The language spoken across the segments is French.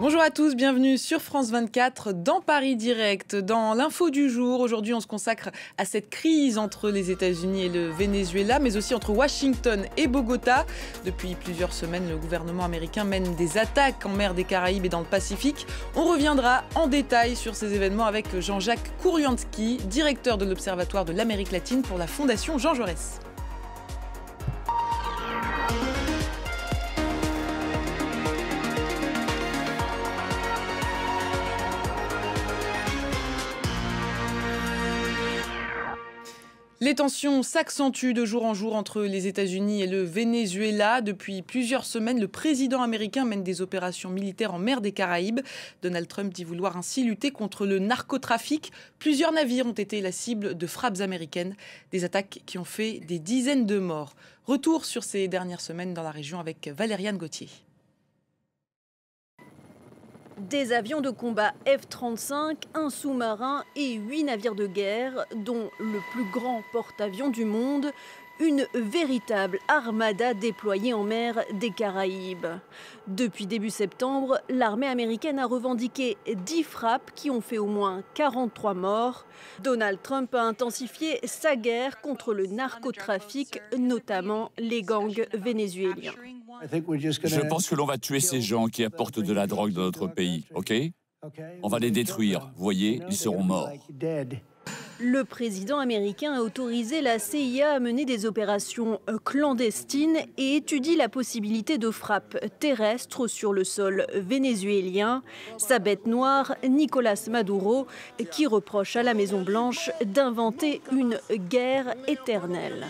Bonjour à tous, bienvenue sur France 24 dans Paris Direct. Dans l'info du jour, aujourd'hui on se consacre à cette crise entre les États-Unis et le Venezuela, mais aussi entre Washington et Bogota. Depuis plusieurs semaines, le gouvernement américain mène des attaques en mer des Caraïbes et dans le Pacifique. On reviendra en détail sur ces événements avec Jean-Jacques Kouriansky, directeur de l'Observatoire de l'Amérique latine pour la Fondation Jean Jaurès. Les tensions s'accentuent de jour en jour entre les États-Unis et le Venezuela. Depuis plusieurs semaines, le président américain mène des opérations militaires en mer des Caraïbes. Donald Trump dit vouloir ainsi lutter contre le narcotrafic. Plusieurs navires ont été la cible de frappes américaines, des attaques qui ont fait des dizaines de morts. Retour sur ces dernières semaines dans la région avec Valériane Gauthier. Des avions de combat F-35, un sous-marin et 8 navires de guerre, dont le plus grand porte-avions du monde, une véritable armada déployée en mer des Caraïbes. Depuis début septembre, l'armée américaine a revendiqué 10 frappes qui ont fait au moins 43 morts. Donald Trump a intensifié sa guerre contre le narcotrafic, notamment les gangs vénézuéliens. Je pense que l'on va tuer ces gens qui apportent de la drogue dans notre pays, ok? On va les détruire, vous voyez, ils seront morts. Le président américain a autorisé la CIA à mener des opérations clandestines et étudie la possibilité de frappes terrestres sur le sol vénézuélien. Sa bête noire, Nicolas Maduro, qui reproche à la Maison-Blanche d'inventer une guerre éternelle.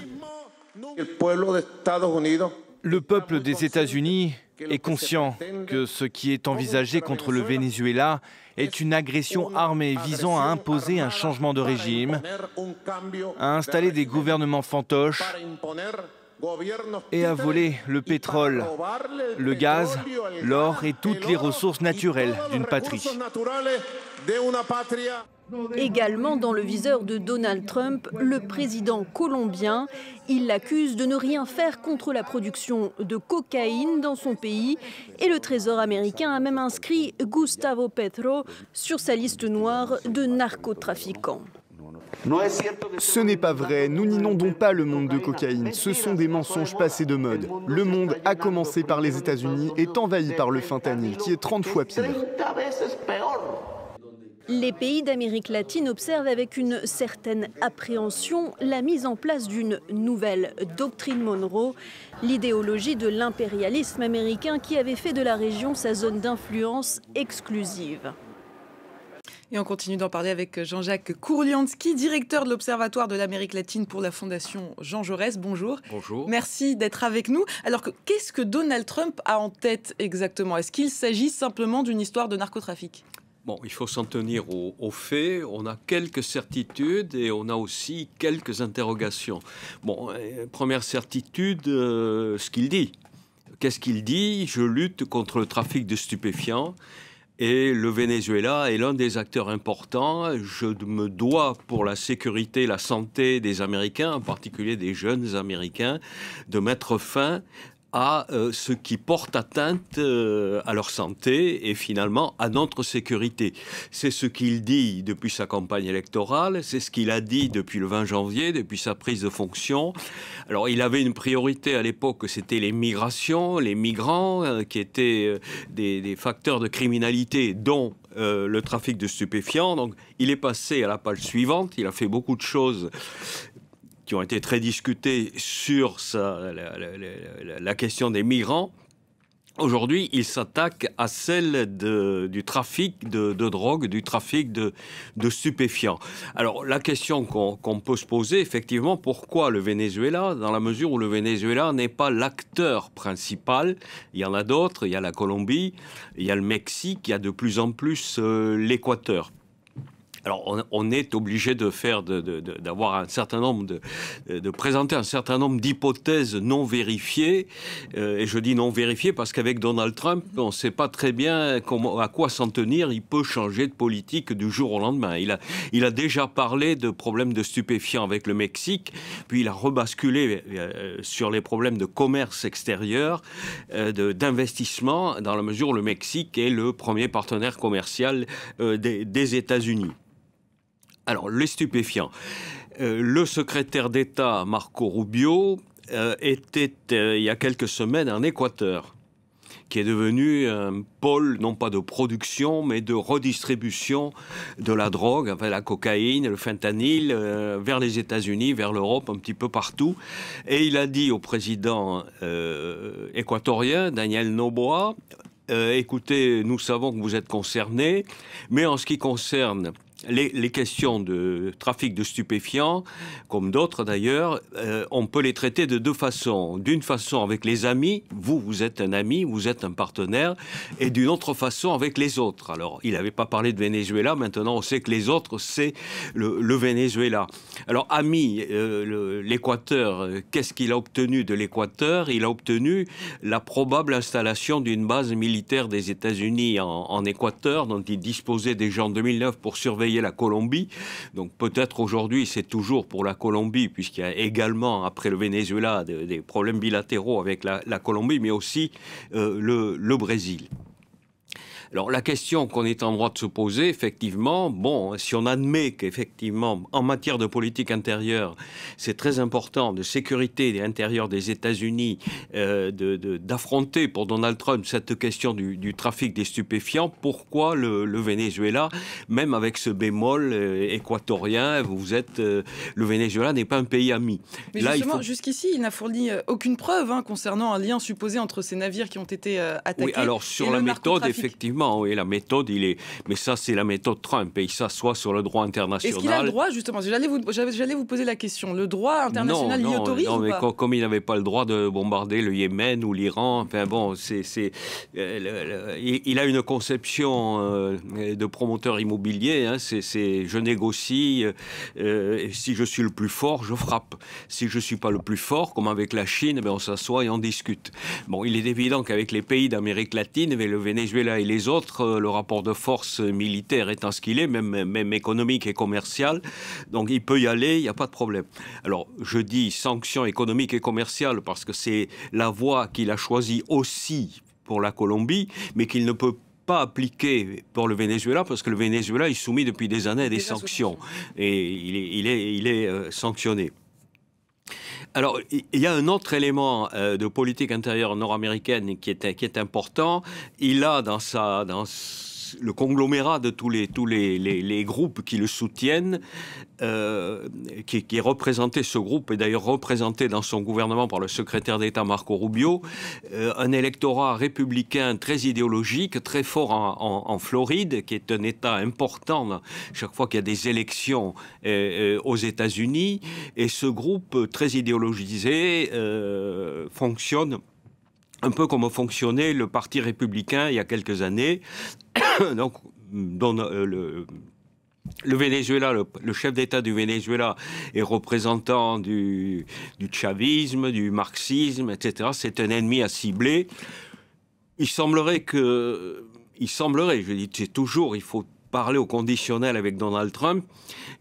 Le peuple des États-Unis est conscient que ce qui est envisagé contre le Venezuela est une agression armée visant à imposer un changement de régime, à installer des gouvernements fantoches et à voler le pétrole, le gaz, l'or et toutes les ressources naturelles d'une patrie. Également dans le viseur de Donald Trump, le président colombien. Il l'accuse de ne rien faire contre la production de cocaïne dans son pays. Et le Trésor américain a même inscrit Gustavo Petro sur sa liste noire de narcotrafiquants. Ce n'est pas vrai, nous n'inondons pas le monde de cocaïne, ce sont des mensonges passés de mode. Le monde, à commencer par les États-Unis, est envahi par le fentanyl, qui est 30 fois pire. Les pays d'Amérique latine observent avec une certaine appréhension la mise en place d'une nouvelle doctrine Monroe, l'idéologie de l'impérialisme américain qui avait fait de la région sa zone d'influence exclusive. Et on continue d'en parler avec Jean-Jacques Kouriansky, directeur de l'Observatoire de l'Amérique latine pour la Fondation Jean Jaurès. Bonjour. Bonjour. Merci d'être avec nous. Alors, qu'est-ce que Donald Trump a en tête exactement? Est-ce qu'il s'agit simplement d'une histoire de narcotrafic? Bon, il faut s'en tenir aux faits. On a quelques certitudes et on a aussi quelques interrogations. Bon, première certitude, ce qu'il dit. Qu'est-ce qu'il dit? Je lutte contre le trafic de stupéfiants. Et le Venezuela est l'un des acteurs importants. Je me dois, pour la sécurité, la santé des Américains, en particulier des jeunes Américains, de mettre fin à ce qui porte atteinte à leur santé et finalement à notre sécurité. C'est ce qu'il dit depuis sa campagne électorale, c'est ce qu'il a dit depuis le 20 janvier, depuis sa prise de fonction. Alors il avait une priorité à l'époque, c'était les migrations, les migrants qui étaient des facteurs de criminalité dont le trafic de stupéfiants. Donc il est passé à la page suivante, il a fait beaucoup de choses qui ont été très discutés sur la question des migrants. Aujourd'hui, il s'attaque à celle du trafic de drogue, du trafic de stupéfiants. Alors, la question qu'on peut se poser, effectivement, pourquoi le Venezuela? Dans la mesure où le Venezuela n'est pas l'acteur principal. Il y en a d'autres, il y a la Colombie, il y a le Mexique, il y a de plus en plus l'Équateur. Alors, on est obligé d'avoir un certain nombre de présenter un certain nombre d'hypothèses non vérifiées. Et je dis non vérifiées parce qu'avec Donald Trump, on ne sait pas très bien à quoi s'en tenir. Il peut changer de politique du jour au lendemain. Il a déjà parlé de problèmes de stupéfiants avec le Mexique, puis il a rebasculé sur les problèmes de commerce extérieur, d'investissement, dans la mesure où le Mexique est le premier partenaire commercial des États-Unis. Alors, les stupéfiants. Le secrétaire d'État Marco Rubio était, il y a quelques semaines, en Équateur, qui est devenu un pôle, non pas de production, mais de redistribution de la drogue, enfin, la cocaïne, le fentanyl, vers les États-Unis, vers l'Europe, un petit peu partout. Et il a dit au président équatorien, Daniel Noboa, écoutez, nous savons que vous êtes concernés, mais en ce qui concerne les questions de trafic de stupéfiants, comme d'autres d'ailleurs, on peut les traiter de deux façons. D'une façon avec les amis, vous êtes un ami, vous êtes un partenaire, et d'une autre façon avec les autres. Alors, il n'avait pas parlé de Venezuela, maintenant on sait que les autres, c'est le Venezuela. Alors, ami, l'Équateur, qu'est-ce qu'il a obtenu de l'Équateur? Il a obtenu la probable installation d'une base militaire des États-Unis en Équateur, dont il disposait déjà en 2009 pour surveiller la Colombie. Donc peut-être aujourd'hui c'est toujours pour la Colombie, puisqu'il y a également, après le Venezuela, des problèmes bilatéraux avec la Colombie, mais aussi le Brésil. Alors la question qu'on est en droit de se poser, effectivement, bon, si on admet qu'effectivement, en matière de politique intérieure, c'est très important de sécurité intérieure des États-Unis, d'affronter pour Donald Trump cette question du trafic des stupéfiants, pourquoi le Venezuela, même avec ce bémol équatorien, le Venezuela n'est pas un pays ami. Mais là, justement, jusqu'ici, il n'a fourni aucune preuve concernant un lien supposé entre ces navires qui ont été attaqués. Oui, alors sur la méthode, effectivement, oui, la méthode, mais ça, c'est la méthode Trump, et il s'assoit sur le droit international. Est-ce qu'il a le droit, justement, j'allais vous poser la question, le droit international l'y autorise ou pas ? Non, mais comme il n'avait pas le droit de bombarder le Yémen ou l'Iran, enfin bon, il a une conception de promoteur immobilier, c'est je négocie, si je suis le plus fort, je frappe. Si je ne suis pas le plus fort, comme avec la Chine, on s'assoit et on discute. Bon, il est évident qu'avec les pays d'Amérique latine, le Venezuela et les autres, le rapport de force militaire étant ce qu'il est, même économique et commercial, donc il peut y aller, il n'y a pas de problème. Alors, je dis sanctions économiques et commerciales parce que c'est la voie qu'il a choisie aussi pour la Colombie, mais qu'il ne peut pas appliquer pour le Venezuela parce que le Venezuela est soumis depuis des années à des sanctions et il est sanctionné. Alors, il y a un autre élément de politique intérieure nord-américaine qui est important. Il a dans le conglomérat de tous les groupes qui le soutiennent, qui est représenté, ce groupe est d'ailleurs représenté dans son gouvernement par le secrétaire d'État Marco Rubio, un électorat républicain très idéologique, très fort en Floride, qui est un État important chaque fois qu'il y a des élections aux États-Unis, et ce groupe très idéologisé fonctionne un peu comme fonctionnait le Parti républicain il y a quelques années. Donc, le Venezuela, le chef d'État du Venezuela est représentant du chavisme, du marxisme, etc. C'est un ennemi à cibler. Il semblerait, je dis, c'est toujours, il faut parler au conditionnel avec Donald Trump,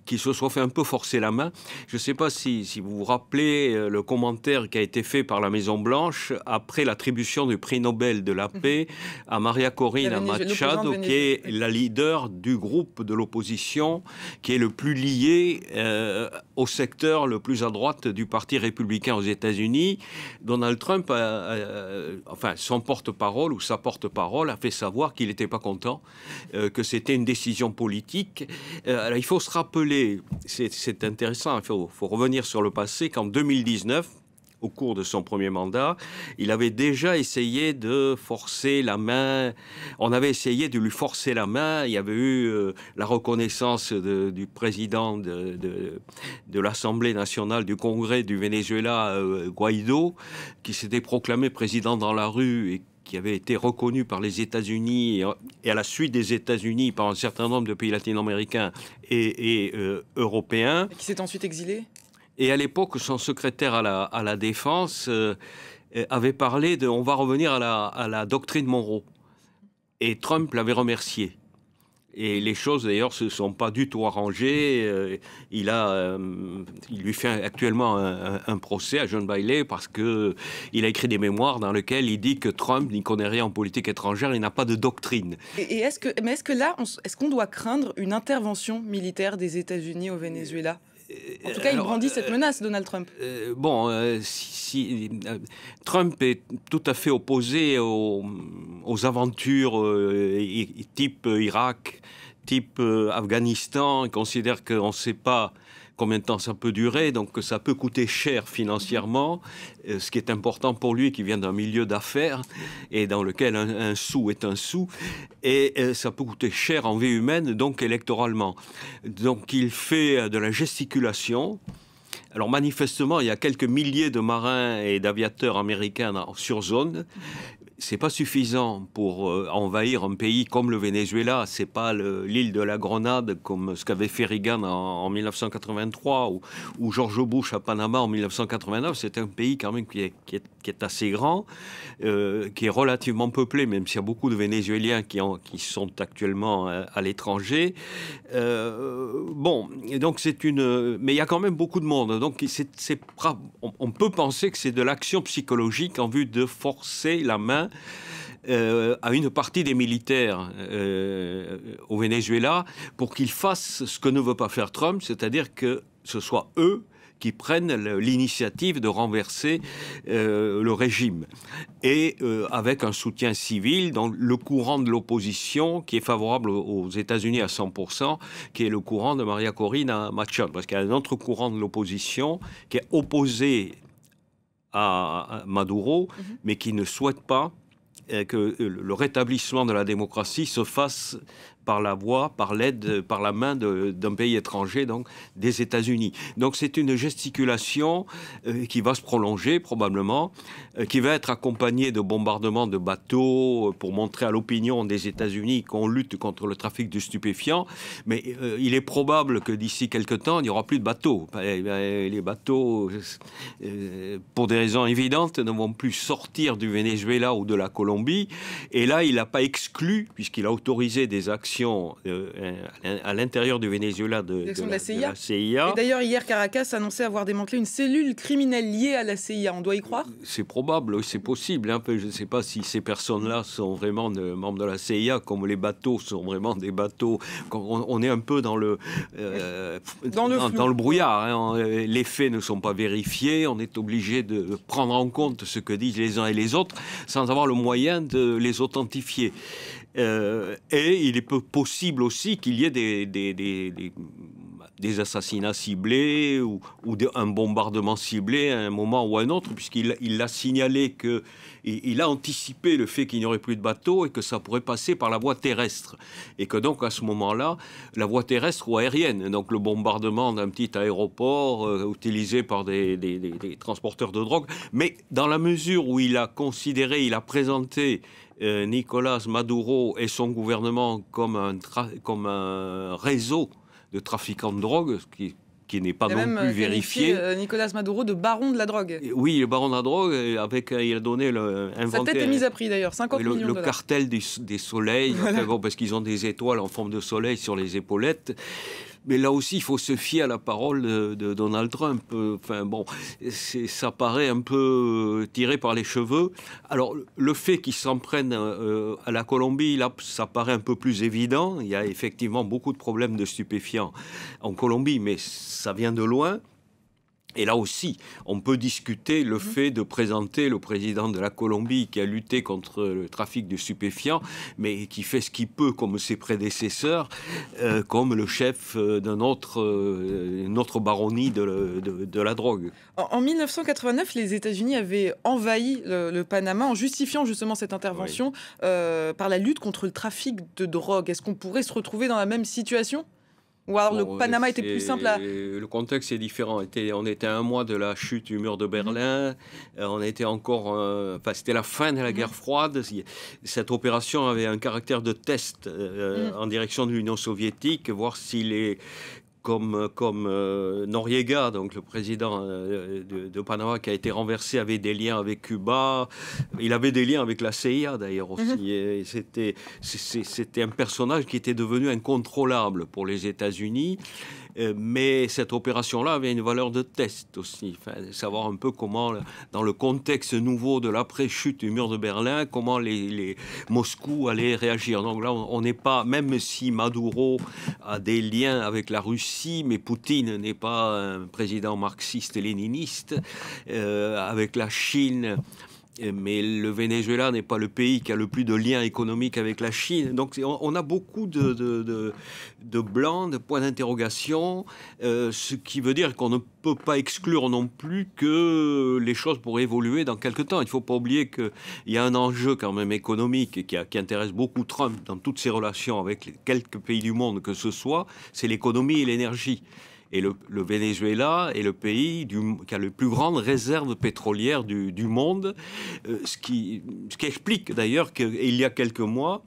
qui se soit fait un peu forcer la main. Je ne sais pas si vous vous rappelez le commentaire qui a été fait par la Maison-Blanche après l'attribution du prix Nobel de la paix à Maria Corina Machado, qui est la leader du groupe de l'opposition, qui est le plus lié au secteur le plus à droite du Parti républicain aux États-Unis. Donald Trump, enfin son porte-parole ou sa porte-parole, a fait savoir qu'il n'était pas content, que c'était une décision politique. Alors, il faut se rappeler, c'est intéressant, il faut revenir sur le passé, qu'en 2019, au cours de son premier mandat, il avait déjà essayé de forcer la main. On avait essayé de lui forcer la main. Il y avait eu la reconnaissance du président de l'Assemblée nationale du Congrès du Venezuela, Guaido, qui s'était proclamé président dans la rue et qui avait été reconnu par les États-Unis et à la suite des États-Unis par un certain nombre de pays latino-américains et européens. Et qui s'est ensuite exilé. Et à l'époque, son secrétaire à la Défense avait parlé de « on va revenir à la doctrine Monroe ». Et Trump l'avait remercié. Et les choses, d'ailleurs, se sont pas du tout arrangées. Il lui fait actuellement un procès à John Bailey parce qu'il a écrit des mémoires dans lesquels il dit que Trump n'y connaît rien en politique étrangère, il n'a pas de doctrine. Et est-ce que là, est-ce qu'on doit craindre une intervention militaire des États-Unis au Venezuela ? En tout cas, il brandit cette menace, Donald Trump. Trump est tout à fait opposé aux aventures type Irak, type Afghanistan. Il considère qu'on ne sait pas combien de temps ça peut durer, donc que ça peut coûter cher financièrement, ce qui est important pour lui qui vient d'un milieu d'affaires et dans lequel un sou est un sou, et ça peut coûter cher en vie humaine, donc électoralement. Donc il fait de la gesticulation. Alors manifestement, il y a quelques milliers de marins et d'aviateurs américains sur zone. C'est pas suffisant pour envahir un pays comme le Venezuela. C'est pas l'île de la Grenade comme ce qu'avait fait Reagan en 1983 ou George Bush à Panama en 1989. C'est un pays quand même qui est assez grand, qui est relativement peuplé, même s'il y a beaucoup de Vénézuéliens qui sont actuellement à l'étranger. Et donc mais il y a quand même beaucoup de monde. Donc on peut penser que c'est de l'action psychologique en vue de forcer la main à une partie des militaires au Venezuela pour qu'ils fassent ce que ne veut pas faire Trump, c'est-à-dire que ce soit eux qui prennent l'initiative de renverser le régime. Et avec un soutien civil dans le courant de l'opposition qui est favorable aux États-Unis à 100%, qui est le courant de Maria Corina Machado. Parce qu'il y a un autre courant de l'opposition qui est opposé à Maduro, mais qui ne souhaite pas que le rétablissement de la démocratie se fasse par la voie, par l'aide, par la main d'un pays étranger, donc des États-Unis. Donc c'est une gesticulation qui va se prolonger probablement, qui va être accompagnée de bombardements de bateaux pour montrer à l'opinion des États-Unis qu'on lutte contre le trafic de stupéfiants. Mais il est probable que d'ici quelque temps, il n'y aura plus de bateaux. Les bateaux, pour des raisons évidentes, ne vont plus sortir du Venezuela ou de la Colombie. Et là, il n'a pas exclu, puisqu'il a autorisé des actions à l'intérieur du Venezuela de la CIA. Et d'ailleurs, hier, Caracas annonçait avoir démantelé une cellule criminelle liée à la CIA. On doit y croire ? C'est probable, c'est possible. Je ne sais pas si ces personnes-là sont vraiment membres de la CIA, comme les bateaux sont vraiment des bateaux. On est un peu dans le brouillard. Les faits ne sont pas vérifiés. On est obligé de prendre en compte ce que disent les uns et les autres sans avoir le moyen de les authentifier. Et il est possible aussi qu'il y ait des assassinats ciblés ou un bombardement ciblé à un moment ou à un autre, puisqu'il a signalé qu'il a anticipé le fait qu'il n'y aurait plus de bateaux et que ça pourrait passer par la voie terrestre. Et que donc, à ce moment-là, la voie terrestre ou aérienne, donc le bombardement d'un petit aéroport utilisé par des transporteurs de drogue, mais dans la mesure où il a présenté Nicolás Maduro et son gouvernement comme un réseau de trafiquants de drogue, qui n'est pas non plus vérifié. Nicolás Maduro de baron de la drogue. Oui, le baron de la drogue, il a donné sa tête est mise à prix d'ailleurs, 50 millions de dollars. Le cartel des soleils, voilà. Parce qu'ils ont des étoiles en forme de soleil sur les épaulettes. Mais là aussi, il faut se fier à la parole de Donald Trump. Ça paraît un peu tiré par les cheveux. Alors, le fait qu'il s'en prenne à la Colombie, là, ça paraît un peu plus évident. Il y a effectivement beaucoup de problèmes de stupéfiants en Colombie, mais ça vient de loin. Et là aussi, on peut discuter le fait de présenter le président de la Colombie qui a lutté contre le trafic de stupéfiants, mais qui fait ce qu'il peut, comme ses prédécesseurs, comme le chef d'une autre baronnie de la drogue. En 1989, les États-Unis avaient envahi le Panama en justifiant justement cette intervention par la lutte contre le trafic de drogue. Est-ce qu'on pourrait se retrouver dans la même situation ? Ou alors le Panama était plus simple à... Le contexte est différent. On était à un mois de la chute du mur de Berlin. On était encore... c'était la fin de la guerre froide. Cette opération avait un caractère de test en direction de l'Union soviétique, voir s'il est... Comme Noriega, donc le président de Panama qui a été renversé, avait des liens avec Cuba. Il avait des liens avec la CIA d'ailleurs aussi. Et c'était un personnage qui était devenu incontrôlable pour les États-Unis. Mais cette opération-là avait une valeur de test aussi. Savoir un peu comment, dans le contexte nouveau de l'après-chute du mur de Berlin, comment les Moscou allait réagir. Donc là, on n'est pas, même si Maduro a des liens avec la Russie, mais Poutine n'est pas un président marxiste-léniniste, avec la Chine. Mais le Venezuela n'est pas le pays qui a le plus de liens économiques avec la Chine. Donc on a beaucoup de blancs, de points d'interrogation, ce qui veut dire qu'on ne peut pas exclure non plus que les choses pourraient évoluer dans quelques temps. Il ne faut pas oublier qu'il y a un enjeu quand même économique qui intéresse beaucoup Trump dans toutes ses relations avec quelques pays du monde que ce soit, c'est l'économie et l'énergie. Et le Venezuela est le pays qui a les plus grandes réserves pétrolières du monde, ce qui explique d'ailleurs qu'il y a quelques mois,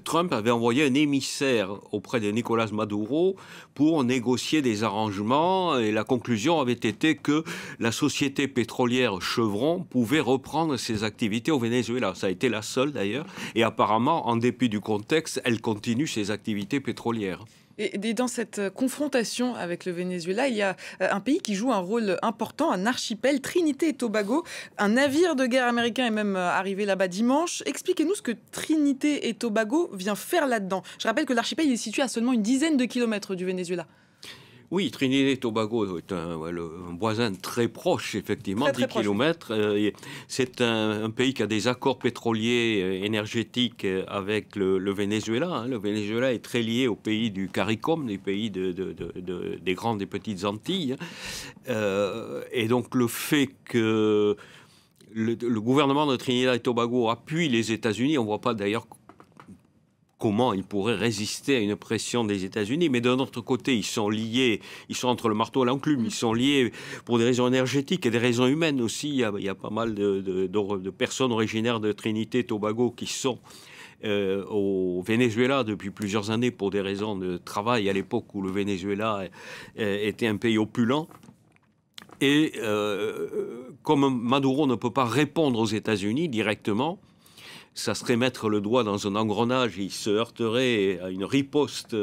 Trump avait envoyé un émissaire auprès de Nicolas Maduro pour négocier des arrangements, et la conclusion avait été que la société pétrolière Chevron pouvait reprendre ses activités au Venezuela. Ça a été la seule d'ailleurs, et apparemment, en dépit du contexte, elle continue ses activités pétrolières. Et dans cette confrontation avec le Venezuela, il y a un pays qui joue un rôle important, un archipel, Trinité et Tobago. Un navire de guerre américain est même arrivé là-bas dimanche. Expliquez-nous ce que Trinité et Tobago vient faire là-dedans. Je rappelle que l'archipel est situé à seulement une dizaine de kilomètres du Venezuela. Oui, Trinité et Tobago est un voisin très proche, effectivement, très 10 kilomètres. C'est un pays qui a des accords pétroliers énergétiques avec le Venezuela. Le Venezuela est très lié aux pays du CARICOM, des pays des grandes et petites Antilles. Et donc le fait que le gouvernement de Trinidad et Tobago appuie les États-Unis, on ne voit pas d'ailleurs comment ils pourraient résister à une pression des États-Unis. Mais d'un autre côté, ils sont liés, ils sont entre le marteau et l'enclume, ils sont liés pour des raisons énergétiques et des raisons humaines aussi. Il y a pas mal de personnes originaires de Trinité et Tobago qui sont au Venezuela depuis plusieurs années pour des raisons de travail, à l'époque où le Venezuela était un pays opulent. Et comme Maduro ne peut pas répondre aux États-Unis directement, ça serait mettre le doigt dans un engrenage, il se heurterait à une riposte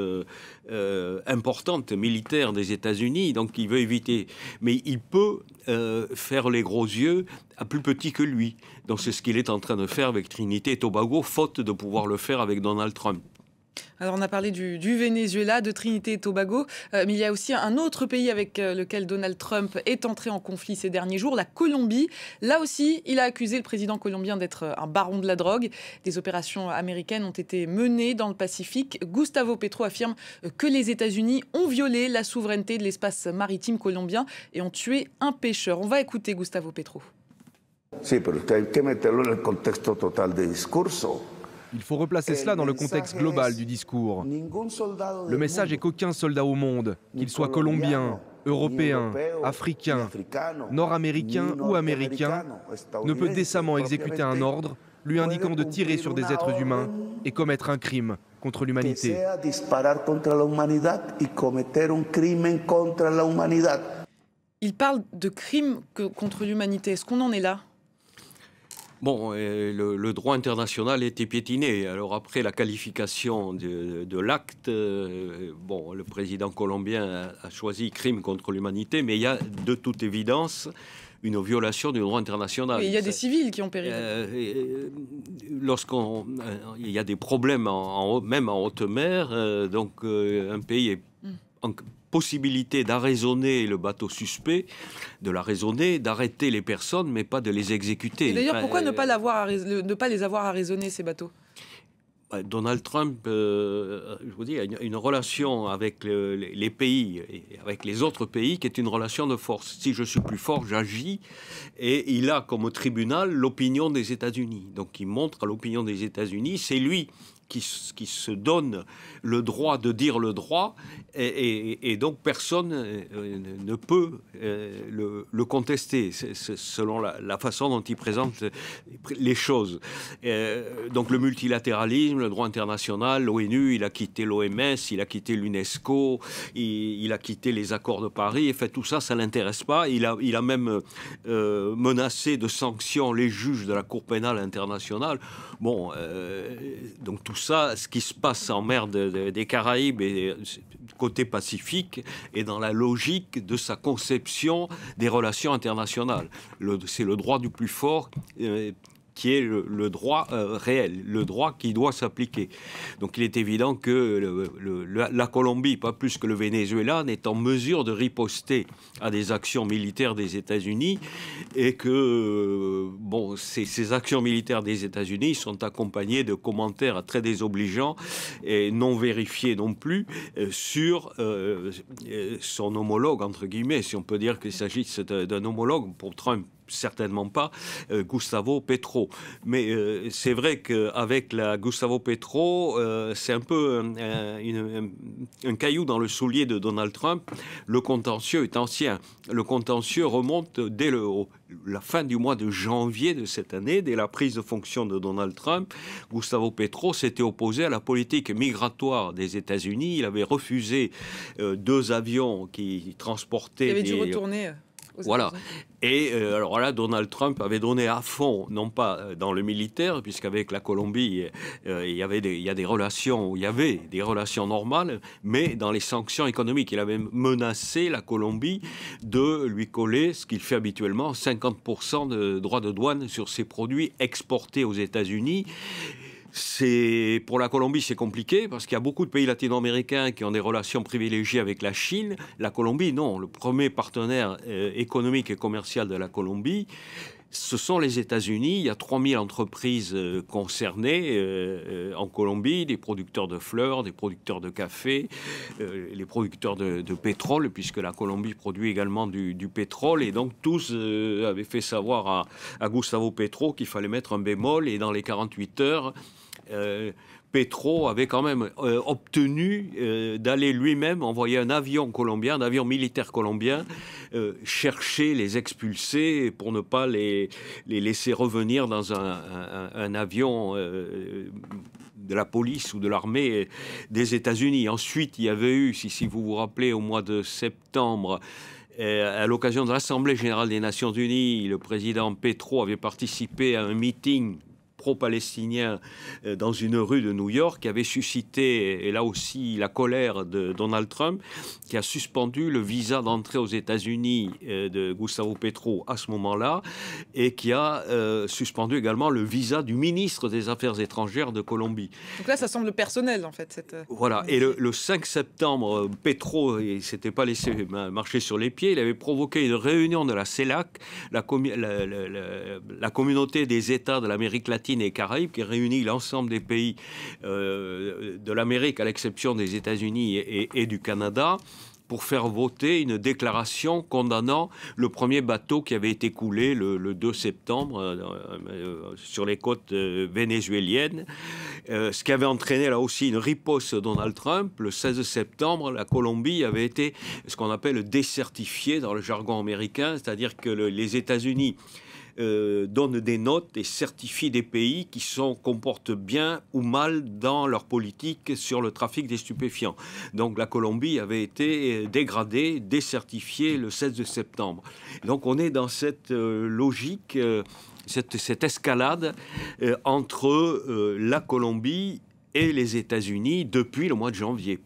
importante militaire des États-Unis, donc il veut éviter. Mais il peut faire les gros yeux à plus petit que lui. Donc c'est ce qu'il est en train de faire avec Trinité et Tobago, faute de pouvoir le faire avec Donald Trump. Alors on a parlé du Venezuela, de Trinité et Tobago, mais il y a aussi un autre pays avec lequel Donald Trump est entré en conflit ces derniers jours, la Colombie. Là aussi, il a accusé le président colombien d'être un baron de la drogue. Des opérations américaines ont été menées dans le Pacifique. Gustavo Petro affirme que les États-Unis ont violé la souveraineté de l'espace maritime colombien et ont tué un pêcheur. On va écouter Gustavo Petro. Sí, pero usted hay que meterlo en el contexto total de discurso. Il faut replacer cela dans le contexte global du discours. Le message est qu'aucun soldat au monde, qu'il soit colombien, européen, africain, nord-américain ou américain, ne peut décemment exécuter un ordre lui indiquant de tirer sur des êtres humains et commettre un crime contre l'humanité. Il parle de crimes contre l'humanité. Est-ce qu'on en est là ? Bon, le droit international a été piétiné. Alors après la qualification de l'acte, bon, le président colombien a choisi crime contre l'humanité, mais il y a de toute évidence une violation du droit international. Mais il y a des civils qui ont péri. Il y a des problèmes, même en haute mer, donc un pays est en possibilité d'arraisonner le bateau suspect, de l'arraisonner, d'arrêter les personnes, mais pas de les exécuter. D'ailleurs, pourquoi ne pas les avoir arraisonnés, ces bateaux ? Donald Trump, je vous dis, a une relation avec les pays et avec les autres pays qui est une relation de force. Si je suis plus fort, j'agis. Et il a comme tribunal l'opinion des États-Unis. Donc il montre à l'opinion des États-Unis, c'est lui qui se donne le droit de dire le droit, et donc personne ne peut le contester, selon la façon dont il présente les choses. Donc le multilatéralisme, le droit international, l'ONU, il a quitté l'OMS, il a quitté l'UNESCO, il a quitté les accords de Paris, et fait tout ça, ça ne l'intéresse pas. Il a même menacé de sanctions les juges de la Cour pénale internationale. Bon, donc tout ça, ce qui se passe en mer des Caraïbes et côté Pacifique est dans la logique de sa conception des relations internationales. C'est le droit du plus fort qui est le droit réel, le droit qui doit s'appliquer. Donc il est évident que la Colombie, pas plus que le Venezuela, n'est en mesure de riposter à des actions militaires des États-Unis, et que ces actions militaires des États-Unis sont accompagnées de commentaires très désobligeants et non vérifiés non plus sur son homologue, entre guillemets, si on peut dire qu'il s'agit d'un homologue. Pour Trump, certainement pas, Gustavo Petro. Mais c'est vrai qu'avec Gustavo Petro, c'est un peu un caillou dans le soulier de Donald Trump. Le contentieux est ancien. Le contentieux remonte dès la fin du mois de janvier de cette année, dès la prise de fonction de Donald Trump. Gustavo Petro s'était opposé à la politique migratoire des États-Unis. Il avait refusé 2 avions qui transportaient... Il avait dû retourner... Voilà. Et alors là, Donald Trump avait donné à fond, non pas dans le militaire, puisqu'avec la Colombie, il y avait des relations normales, mais dans les sanctions économiques. Il avait menacé la Colombie de lui coller, ce qu'il fait habituellement, 50% de droits de douane sur ses produits exportés aux États-Unis. Pour la Colombie, c'est compliqué parce qu'il y a beaucoup de pays latino-américains qui ont des relations privilégiées avec la Chine. La Colombie, non. Le premier partenaire économique et commercial de la Colombie, ce sont les États-Unis. Il y a 3000 entreprises concernées en Colombie, des producteurs de fleurs, des producteurs de café, les producteurs de pétrole, puisque la Colombie produit également du pétrole. Et donc tous avaient fait savoir à Gustavo Petro qu'il fallait mettre un bémol. Et dans les 48 heures... Petro avait quand même obtenu d'aller lui-même envoyer un avion colombien, un avion militaire colombien, chercher les expulsés pour ne pas les laisser revenir dans un avion de la police ou de l'armée des États-Unis. Ensuite, il y avait eu, si vous vous rappelez, au mois de septembre, à l'occasion de l'Assemblée générale des Nations Unies, le président Petro avait participé à un meeting pro-palestinien dans une rue de New York, qui avait suscité, et là aussi, la colère de Donald Trump, qui a suspendu le visa d'entrée aux États-Unis de Gustavo Petro à ce moment-là, et qui a suspendu également le visa du ministre des Affaires étrangères de Colombie. Donc là, ça semble personnel, en fait. Voilà. Et le 5 septembre, Petro ne s'était pas laissé marcher sur les pieds. Il avait provoqué une réunion de la CELAC, la communauté des États de l'Amérique latine et Caraïbes, qui réunit l'ensemble des pays de l'Amérique, à l'exception des États-Unis et du Canada, pour faire voter une déclaration condamnant le premier bateau qui avait été coulé le 2 septembre sur les côtes vénézuéliennes, ce qui avait entraîné là aussi une riposte de Donald Trump. Le 16 septembre, la Colombie avait été ce qu'on appelle décertifiée dans le jargon américain, c'est-à-dire que les États-Unis donnent des notes et certifient des pays qui se comportent bien ou mal dans leur politique sur le trafic des stupéfiants. Donc la Colombie avait été dégradée, décertifiée le 16 septembre. Donc on est dans cette logique, cette escalade entre la Colombie et les États-Unis depuis le mois de janvier.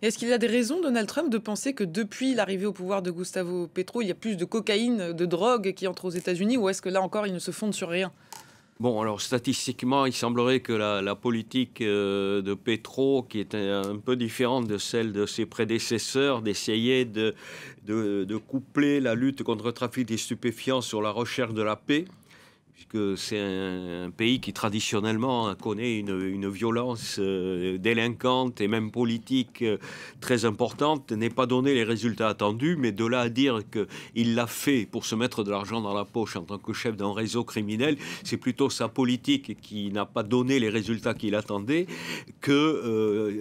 Est-ce qu'il a des raisons, Donald Trump, de penser que depuis l'arrivée au pouvoir de Gustavo Petro, il y a plus de cocaïne, de drogue qui entre aux États-Unis, ou est-ce que là encore, il ne se fonde sur rien ? Bon, alors statistiquement, il semblerait que la politique de Petro, qui est un peu différente de celle de ses prédécesseurs, d'essayer de coupler la lutte contre le trafic des stupéfiants sur la recherche de la paix, puisque c'est un pays qui traditionnellement connaît une violence délinquante et même politique très importante, n'est pas donné les résultats attendus, mais de là à dire qu'il l'a fait pour se mettre de l'argent dans la poche en tant que chef d'un réseau criminel, c'est plutôt sa politique qui n'a pas donné les résultats qu'il attendait que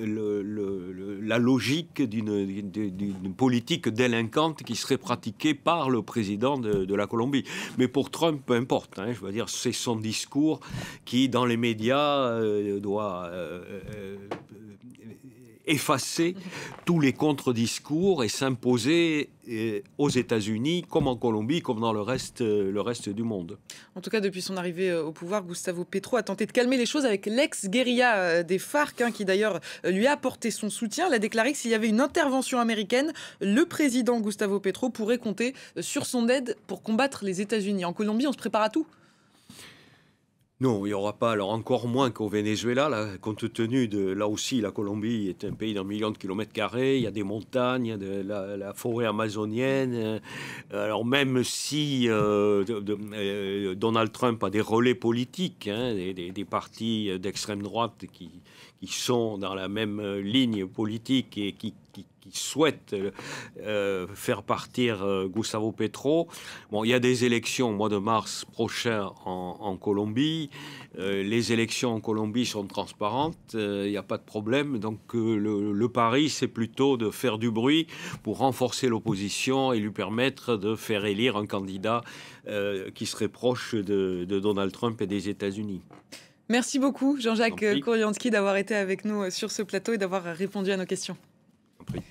la logique d'une politique délinquante qui serait pratiquée par le président de la Colombie. Mais pour Trump, peu importe, hein, je veux dire, c'est son discours qui, dans les médias, doit effacer tous les contre-discours et s'imposer aux États-Unis, comme en Colombie, comme dans le reste du monde. En tout cas, depuis son arrivée au pouvoir, Gustavo Petro a tenté de calmer les choses avec l'ex-guérilla des FARC, hein, qui d'ailleurs lui a apporté son soutien. Il a déclaré que s'il y avait une intervention américaine, le président Gustavo Petro pourrait compter sur son aide pour combattre les États-Unis. En Colombie, on se prépare à tout ? Non, il n'y aura pas, alors encore moins qu'au Venezuela, là, compte tenu de, là aussi, la Colombie est un pays d'un million de kilomètres carrés, il y a des montagnes, il y a de la forêt amazonienne, alors même si Donald Trump a des relais politiques, hein, des partis d'extrême droite qui sont dans la même ligne politique et qui souhaitent faire partir Gustavo Petro. Bon, il y a des élections au mois de mars prochain en Colombie. Les élections en Colombie sont transparentes, il n'y a pas de problème. Donc le pari, c'est plutôt de faire du bruit pour renforcer l'opposition et lui permettre de faire élire un candidat qui serait proche de Donald Trump et des États-Unis. Merci beaucoup, Jean-Jacques Kouriansky, d'avoir été avec nous sur ce plateau et d'avoir répondu à nos questions. Compris.